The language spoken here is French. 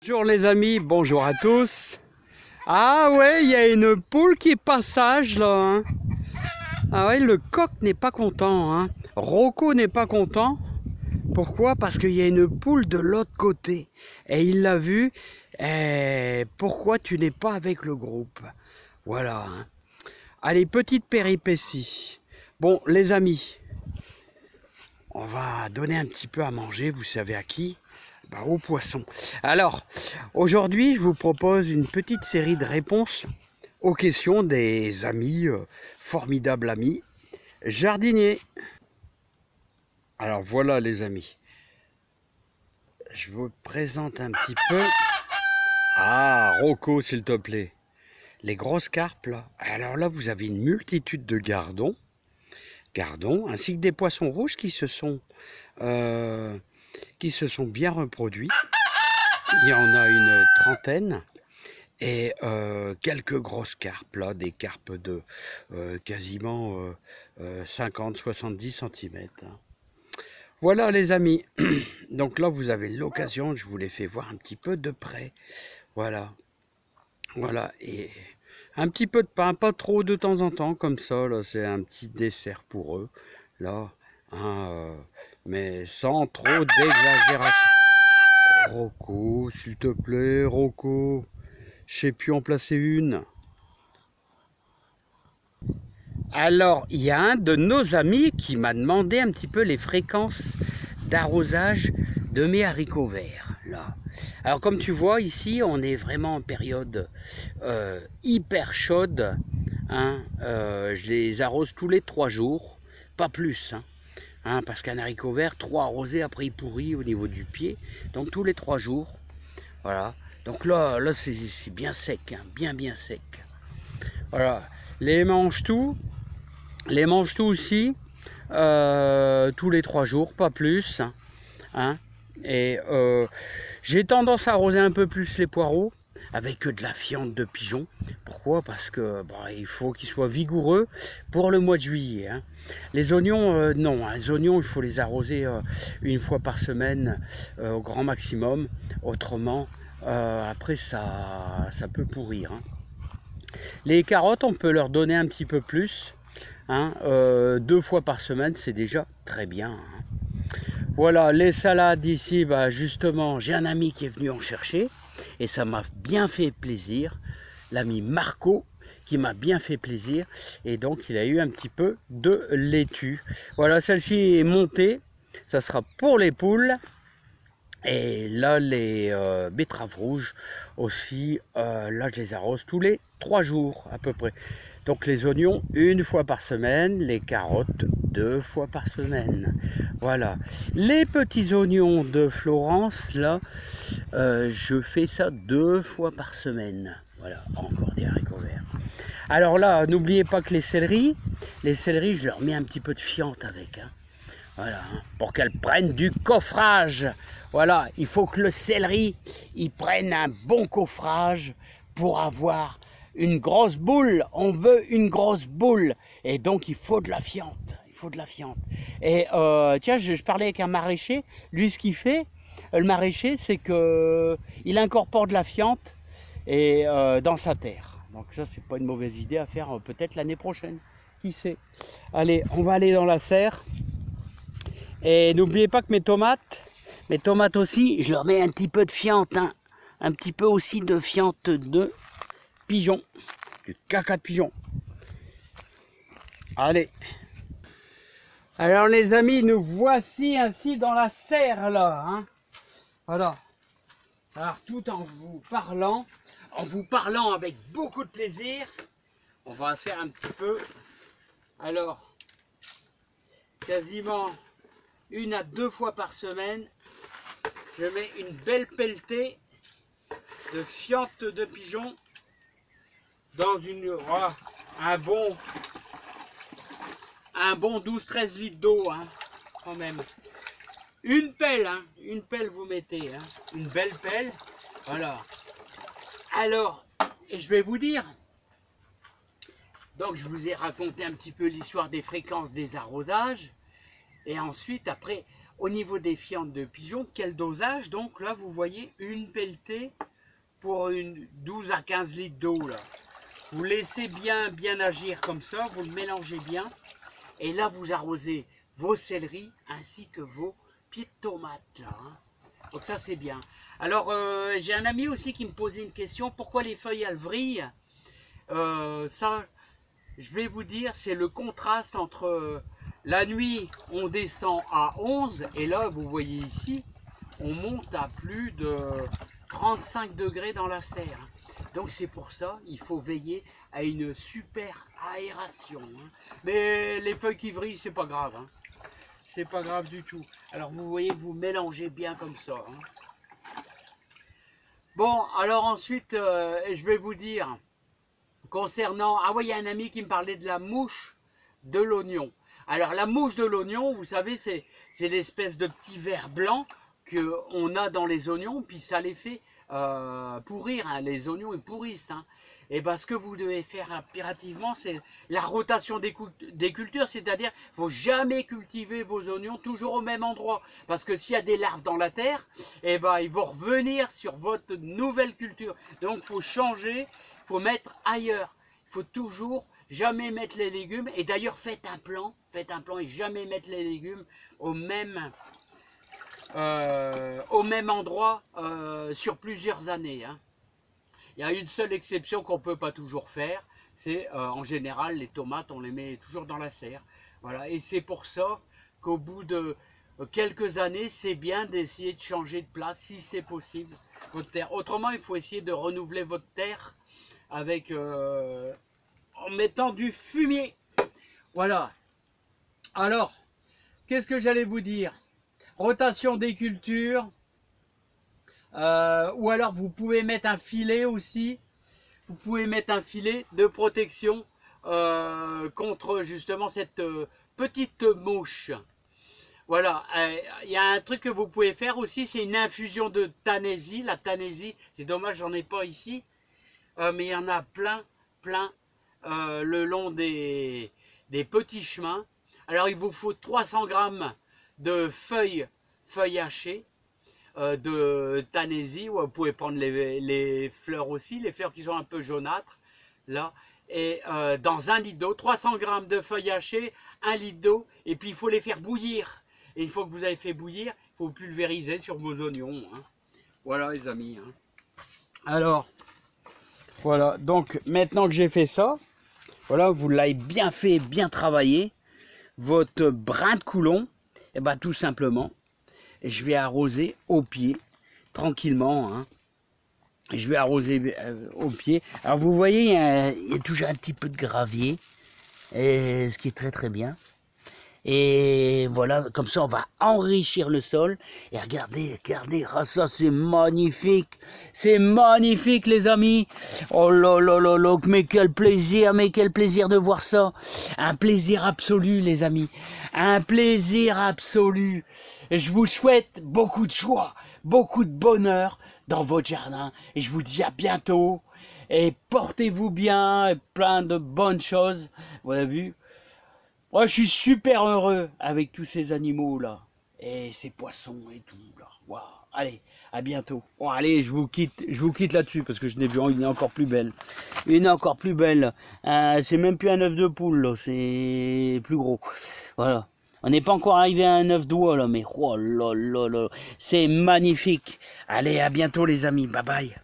Bonjour les amis, bonjour à tous. Ah ouais, il y a une poule qui est passage là. Hein. Ah ouais, le coq n'est pas content. Hein. Rocco n'est pas content. Pourquoi? Parce qu'il y a une poule de l'autre côté. Et il l'a vu. Et pourquoi tu n'es pas avec le groupe? Voilà. Hein. Allez, petite péripétie. Bon, les amis, on va donner un petit peu à manger, vous savez à qui? Ben, aux poissons. Alors, aujourd'hui, je vous propose une petite série de réponses aux questions des amis, formidables amis, jardiniers. Alors voilà les amis, je vous présente un petit peu. Ah, Rocco s'il te plaît. Les grosses carpes là. Alors là, vous avez une multitude de gardons, ainsi que des poissons rouges qui se sont bien reproduits. Il y en a une trentaine. Et quelques grosses carpes, là, des carpes de quasiment 50-70 cm. Voilà les amis, donc là vous avez l'occasion, je vous les fais voir un petit peu de près. Voilà, voilà, et un petit peu de pain, pas trop de temps en temps comme ça, là c'est un petit dessert pour eux, là, hein, mais sans trop d'exagération. Rocco, s'il te plaît, Rocco. Je sais plus en placer une. Alors, il y a un de nos amis qui m'a demandé un petit peu les fréquences d'arrosage de mes haricots verts. Là. Alors, comme tu vois, ici, on est vraiment en période hyper chaude. Hein. Je les arrose tous les 3 jours, pas plus. Hein, parce qu'un haricot vert, 3 arrosés, après il pourrit au niveau du pied. Donc, tous les 3 jours. Voilà. Donc là c'est bien sec, hein, bien sec. Voilà, les mange-tout aussi, tous les 3 jours, pas plus. Hein. Et j'ai tendance à arroser un peu plus les poireaux avec de la fiente de pigeon. Pourquoi? Parce que il faut qu'ils soient vigoureux pour le mois de juillet. Hein. Les oignons, non, hein, les oignons, il faut les arroser une fois par semaine au grand maximum. Autrement, après ça peut pourrir. Hein. Les carottes, on peut leur donner un petit peu plus. Hein, 2 fois par semaine, c'est déjà très bien. Hein. Voilà, les salades ici, justement, j'ai un ami qui est venu en chercher. Et ça m'a bien fait plaisir. L'ami Marco, qui m'a bien fait plaisir. Et donc, il a eu un petit peu de laitue. Voilà, celle-ci est montée. Ça sera pour les poules. Et là, les betteraves rouges aussi, là, je les arrose tous les 3 jours à peu près. Donc les oignons, 1 fois par semaine, les carottes, 2 fois par semaine. Voilà. Les petits oignons de Florence, là, je fais ça 2 fois par semaine. Voilà, encore des haricots verts. Alors là, n'oubliez pas que les céleris, je leur mets un petit peu de fiente avec. Hein. Voilà, hein, pour qu'elles prennent du coffrage. Voilà, il faut que le céleri, il prenne un bon coffrage pour avoir une grosse boule. On veut une grosse boule. Et donc, il faut de la fiente. Il faut de la fiente. Et tiens, je parlais avec un maraîcher. Lui, ce qu'il fait, le maraîcher, c'est qu'il incorpore de la fiente et, dans sa terre. Donc ça, c'est pas une mauvaise idée à faire peut-être l'année prochaine. Qui sait? Allez, on va aller dans la serre. Et n'oubliez pas que mes tomates aussi, je leur mets un petit peu de fiente, hein. Un petit peu aussi de fiente de pigeon, du caca de pigeon. Allez. Alors les amis, nous voici ainsi dans la serre là. Hein. Voilà. Alors tout en vous parlant avec beaucoup de plaisir, on va faire un petit peu. Alors, quasiment 1 à 2 fois par semaine, je mets une belle pelletée de fiente de pigeon dans un bon 12-13 litres d'eau, hein, quand même. Une pelle vous mettez, hein, une belle pelle, voilà. Alors, et je vais vous dire, donc je vous ai raconté un petit peu l'histoire des fréquences des arrosages, et ensuite après, Au niveau des fientes de pigeons, quel dosage? Donc là, vous voyez une pelletée pour une 12 à 15 litres d'eau. Là. Vous laissez bien agir comme ça, vous le mélangez bien. Et là, vous arrosez vos céleris ainsi que vos pieds de tomates. Là, hein. Donc ça, c'est bien. Alors, j'ai un ami aussi qui me posait une question. Pourquoi les feuilles, elles vrillent? Ça, je vais vous dire, c'est le contraste entre la nuit, on descend à 11. Et là, vous voyez ici, on monte à plus de 35 degrés dans la serre. Donc c'est pour ça, il faut veiller à une super aération. Hein. Mais les feuilles qui vrillent, c'est pas grave. Hein. C'est pas grave du tout. Alors vous voyez, vous mélangez bien comme ça. Hein. Bon, alors ensuite, je vais vous dire, concernant... Ah oui, il y a un ami qui me parlait de la mouche de l'oignon. Alors la mouche de l'oignon, vous savez, c'est l'espèce de petit ver blanc qu'on a dans les oignons, puis ça les fait pourrir, hein. Les oignons ils pourrissent. Hein. Et ben, ce que vous devez faire impérativement, c'est la rotation des cultures, c'est-à-dire il ne faut jamais cultiver vos oignons toujours au même endroit, parce que s'il y a des larves dans la terre, et ben, ils vont revenir sur votre nouvelle culture. Donc il faut changer, il faut mettre ailleurs, il faut toujours jamais mettre les légumes, et d'ailleurs faites un plan et jamais mettre les légumes au même endroit sur plusieurs années. Hein. Il y a une seule exception qu'on ne peut pas toujours faire, c'est en général les tomates, on les met toujours dans la serre. Voilà. Et c'est pour ça qu'au bout de quelques années, c'est bien d'essayer de changer de place si c'est possible, votre terre. Autrement, il faut essayer de renouveler votre terre avec, en mettant du fumier. Voilà. Alors, qu'est-ce que j'allais vous dire? Rotation des cultures, ou alors vous pouvez mettre un filet aussi, vous pouvez mettre un filet de protection contre justement cette petite mouche. Voilà, il y a un truc que vous pouvez faire aussi, c'est une infusion de Tanésie. La Tanésie, c'est dommage, j'en ai pas ici, mais il y en a plein le long des petits chemins. Alors il vous faut 300 grammes de feuilles hachées de Tanésie, ou vous pouvez prendre les fleurs aussi, les fleurs qui sont un peu jaunâtres, là, et dans 1 litre d'eau, 300 grammes de feuilles hachées, 1 litre d'eau, et puis il faut les faire bouillir. Et une fois que vous avez fait bouillir, il faut pulvériser sur vos oignons. Hein. Voilà les amis. Hein. Alors, voilà, donc maintenant que j'ai fait ça, voilà, vous l'avez bien fait, bien travaillé, votre brin de coulon, et ben tout simplement, je vais arroser au pied, tranquillement. Hein. Je vais arroser au pied. Alors vous voyez, il y a toujours un petit peu de gravier, et ce qui est très bien. Et voilà, comme ça on va enrichir le sol. Et regardez, ah, ça c'est magnifique les amis. Oh là là là là, mais quel plaisir de voir ça. Un plaisir absolu les amis, un plaisir absolu. Et je vous souhaite beaucoup de joie, beaucoup de bonheur dans votre jardin. Et je vous dis à bientôt. Et portez-vous bien, et plein de bonnes choses. Vous avez vu? Moi, je suis super heureux avec tous ces animaux là, et ces poissons et tout là. Waouh. Allez, à bientôt. Bon, allez, je vous quitte là-dessus parce que je n'ai vu une encore plus belle. Une encore plus belle. C'est même plus un œuf de poule, c'est plus gros. Voilà. On n'est pas encore arrivé à un œuf d'oie là, mais oh là là là, c'est magnifique. Allez, à bientôt les amis. Bye bye.